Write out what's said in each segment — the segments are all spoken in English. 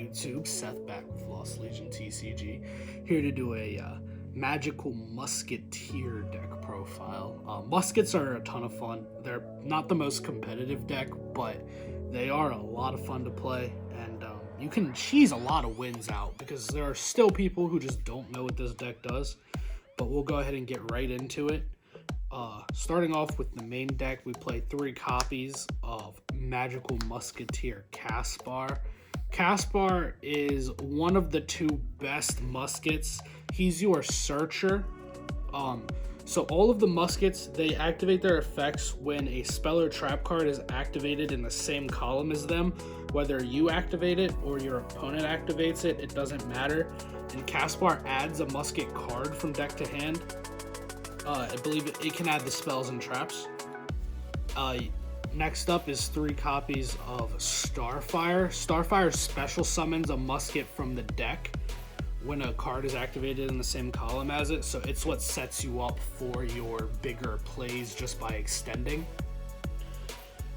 YouTube? Seth back with Lost Legion TCG, here to do a magical musketeer deck profile. Muskets are a ton of fun. They're not the most competitive deck, but they are a lot of fun to play, and you can cheese a lot of wins out because there are still people who just don't know what this deck does. But we'll go ahead and get right into it. Starting off with the main deck, we play 3 copies of Magical Musketeer Caspar. Caspar is one of the 2 best muskets. He's your searcher. So all of the muskets, they activate their effects when a spell or trap card is activated in the same column as them. Whether you activate it or your opponent activates it, it doesn't matter. And Caspar adds a musket card from deck to hand. I believe it can add the spells and traps. Next up is 3 copies of Starfire. Starfire special summons a musket from the deck when a card is activated in the same column as it, so it's what sets you up for your bigger plays just by extending.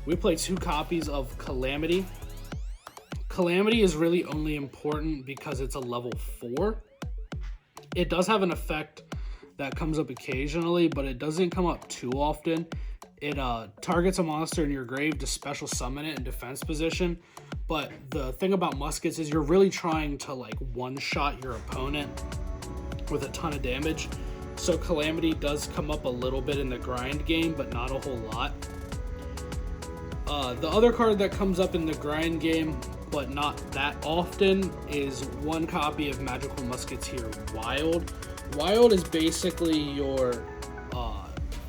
We play 2 copies of Calamity. Calamity is really only important because it's a level 4. It does have an effect that comes up occasionally, but it doesn't come up too often. It targets a monster in your grave to special summon it in defense position. But the thing about muskets is you're really trying to like one-shot your opponent with a ton of damage. So Calamity does come up a little bit in the grind game, but not a whole lot. The other card that comes up in the grind game, but not that often, is 1 copy of Magical Musketeer Wild. Wild is basically your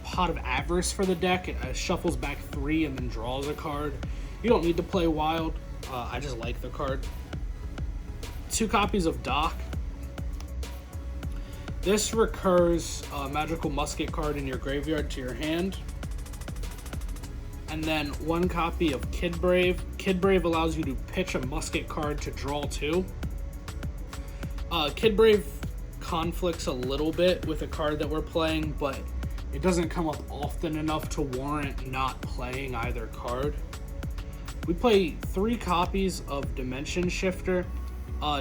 Pot of Avarice for the deck. It shuffles back 3 and then draws a card. You don't need to play Wild. I just like the card. 2 copies of Doc. This recurs a Magical Musket card in your graveyard to your hand. And then 1 copy of Kid Brave. Kid Brave allows you to pitch a musket card to draw 2. Kid Brave conflicts a little bit with a card that we're playing, but it doesn't come up often enough to warrant not playing either card. We play 3 copies of Dimension Shifter.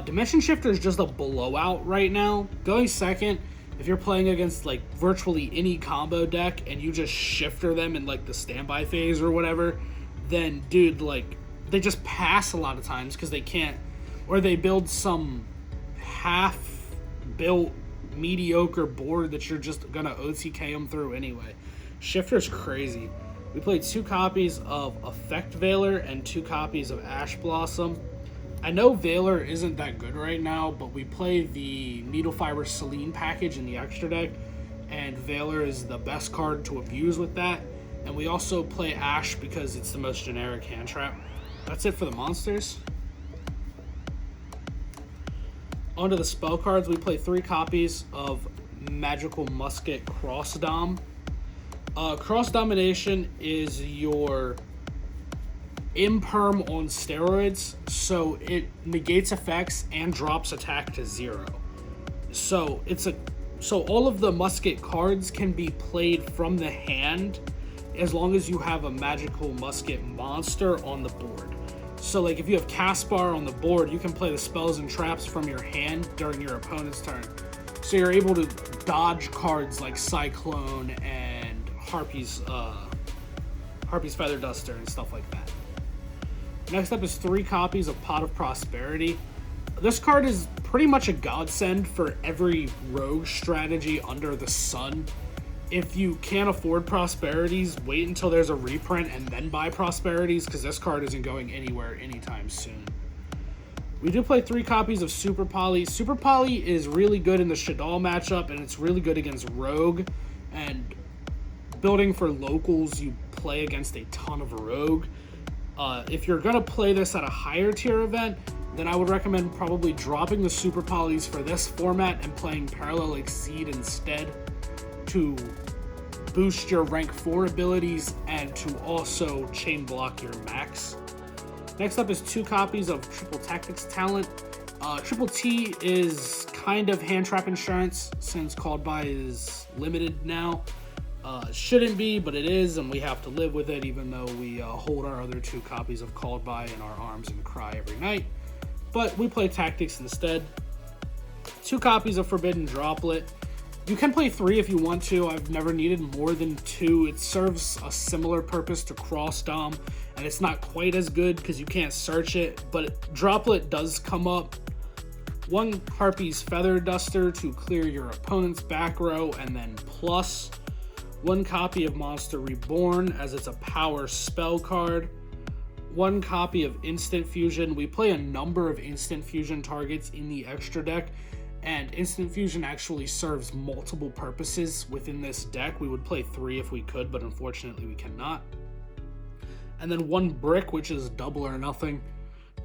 Dimension Shifter is just a blowout right now. Going second, if you're playing against like virtually any combo deck and you just shifter them in like the standby phase or whatever, then dude, like they just pass a lot of times because they can't, or they build some half-built mediocre board that you're just gonna OTK them through anyway. Shifter's crazy. We played 2 copies of Effect Veiler and 2 copies of Ash Blossom. I know Veiler isn't that good right now, but we play the Needle Fiber Selene package in the extra deck, and Veiler is the best card to abuse with that. And we also play Ash because it's the most generic hand trap. That's it for the monsters. Onto the spell cards, we play 3 copies of Magical Musket Cross Dom. Cross Domination is your imperm on steroids, so it negates effects and drops attack to 0. So all of the musket cards can be played from the hand as long as you have a Magical Musket monster on the board. So like if you have Caspar on the board, you can play the spells and traps from your hand during your opponent's turn. So you're able to dodge cards like Cyclone and Harpy's Feather Duster and stuff like that. Next up is 3 copies of Pot of Prosperity. This card is pretty much a godsend for every rogue strategy under the sun. If you can't afford Prosperities, wait until there's a reprint and then buy Prosperities, because this card isn't going anywhere anytime soon. We do play 3 copies of Super Poly. Super Poly is really good in the Shaddoll matchup, and it's really good against Rogue. And building for locals, you play against a ton of Rogue. If you're going to play this at a higher tier event, then I would recommend probably dropping the Super Polys for this format and playing Parallel Exceed instead, to boost your rank 4 abilities and to also chain block your max. Next up is 2 copies of Triple Tactics Talent. Triple T is kind of hand trap insurance since Called By is limited now. Shouldn't be, but it is, and we have to live with it even though we hold our other 2 copies of Called By in our arms and cry every night. but we play Tactics instead. 2 copies of Forbidden Droplet. You can play 3 if you want to. I've never needed more than 2. It serves a similar purpose to Cross Dom, and it's not quite as good because you can't search it, but Droplet does come up. 1 Harpy's Feather Duster to clear your opponent's back row, and then plus 1 copy of Monster Reborn as it's a power spell card. 1 copy of Instant Fusion. We play a number of Instant Fusion targets in the extra deck, and Instant Fusion actually serves multiple purposes within this deck. We would play 3 if we could, but unfortunately we cannot. And then 1 Brick, which is Double or Nothing.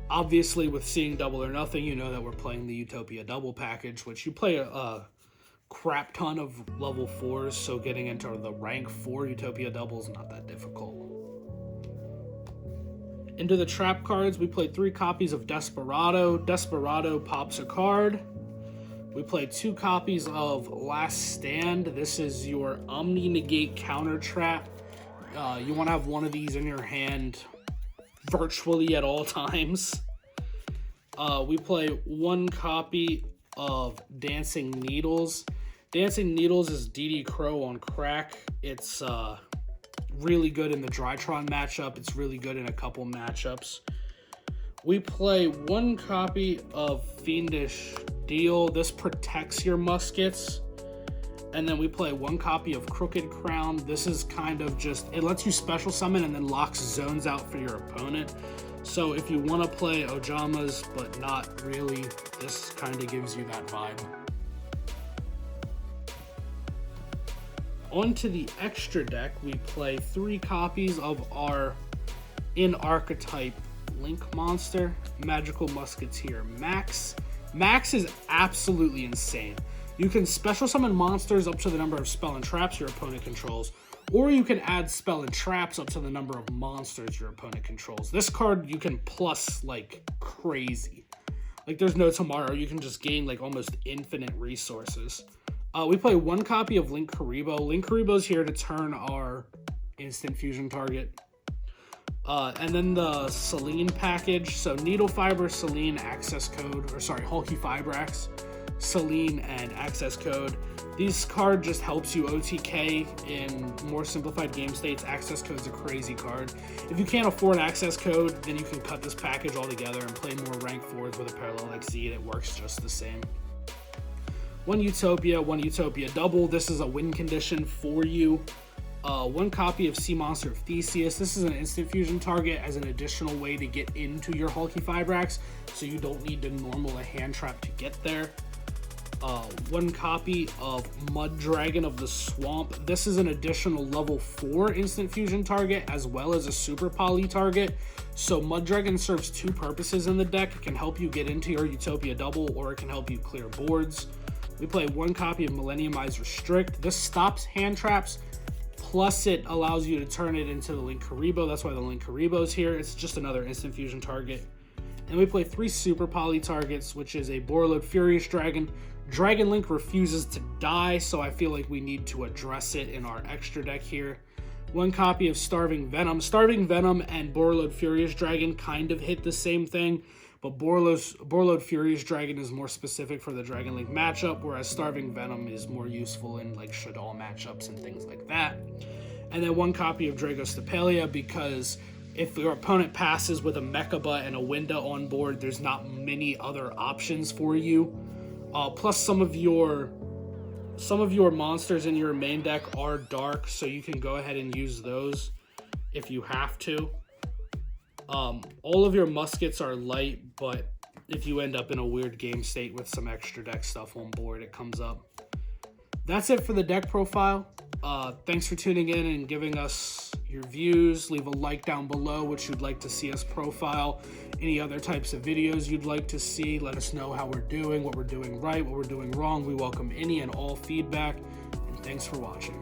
Obviously, with seeing Double or Nothing, you know that we're playing the Utopia Double package, which you play a crap ton of level 4s, so getting into the rank 4 Utopia Double is not that difficult. Into the trap cards, we played 3 copies of Desperado. Desperado pops a card. We played 2 copies of Last Stand. This is your Omni-Negate counter trap. You want to have one of these in your hand virtually at all times. We play 1 copy of Dancing Needles. Dancing Needles is DD Crow on crack. It's really good in the Drytron matchup. It's really good in a couple matchups. We play 1 copy of Fiendish Deal. This protects your muskets. And then we play 1 copy of Crooked Crown. This is kind of just, it lets you special summon and then locks zones out for your opponent. So if you want to play Ojamas, but not really, this kind of gives you that vibe. Onto the extra deck, we play 3 copies of our in-archetype Link monster, Magical Musketeer Max. Max is absolutely insane. You can special summon monsters up to the number of spell and traps your opponent controls, or you can add spell and traps up to the number of monsters your opponent controls. This card you can plus like crazy. Like there's no tomorrow. You can just gain like almost infinite resources. We play 1 copy of Link Karibo. Link Karibo's here to turn our instant fusion target. And then the Selene package. So Needle Fiber, Selene, access code, or sorry, Hulky Fibrax, Selene, and access code. This card just helps you OTK in more simplified game states. Access code's a crazy card. If you can't afford access code, then you can cut this package altogether and play more rank 4s with a Parallel XZ, and it works just the same. 1 Utopia, 1 Utopia Double. This is a win condition for you. 1 copy of Sea Monster of Theseus. This is an instant fusion target as an additional way to get into your Hulky Fibrax, so you don't need to normal a hand trap to get there. 1 copy of Mud Dragon of the Swamp. This is an additional level 4 instant fusion target as well as a super poly target. So Mud Dragon serves 2 purposes in the deck. It can help you get into your Utopia Double, or it can help you clear boards. We play 1 copy of Millenniumize Restrict. This stops hand traps, plus it allows you to turn it into the Link Karibo. That's why the Link Karibo's here. It's just another instant fusion target. And we play 3 super poly targets, which is a Borreload Furious Dragon. Dragon Link refuses to die, so I feel like we need to address it in our extra deck here. 1 copy of Starving Venom. Starving Venom and Borreload Furious Dragon kind of hit the same thing, but Borreload Furious Dragon is more specific for the Dragon Link matchup, whereas Starving Venom is more useful in like Shaddoll matchups and things like that. And then 1 copy of Dragostapelia, because if your opponent passes with a Mechaba and a Winda on board, there's not many other options for you. Plus some of your monsters in your main deck are dark, so you can go ahead and use those if you have to. All of your muskets are light, but if you end up in a weird game state with some extra deck stuff on board, it comes up. That's it for the deck profile. Thanks for tuning in and giving us your views. Leave a like down below what you'd like to see us profile. Any other types of videos you'd like to see. Let us know how we're doing, what we're doing right, what we're doing wrong. We welcome any and all feedback, and thanks for watching.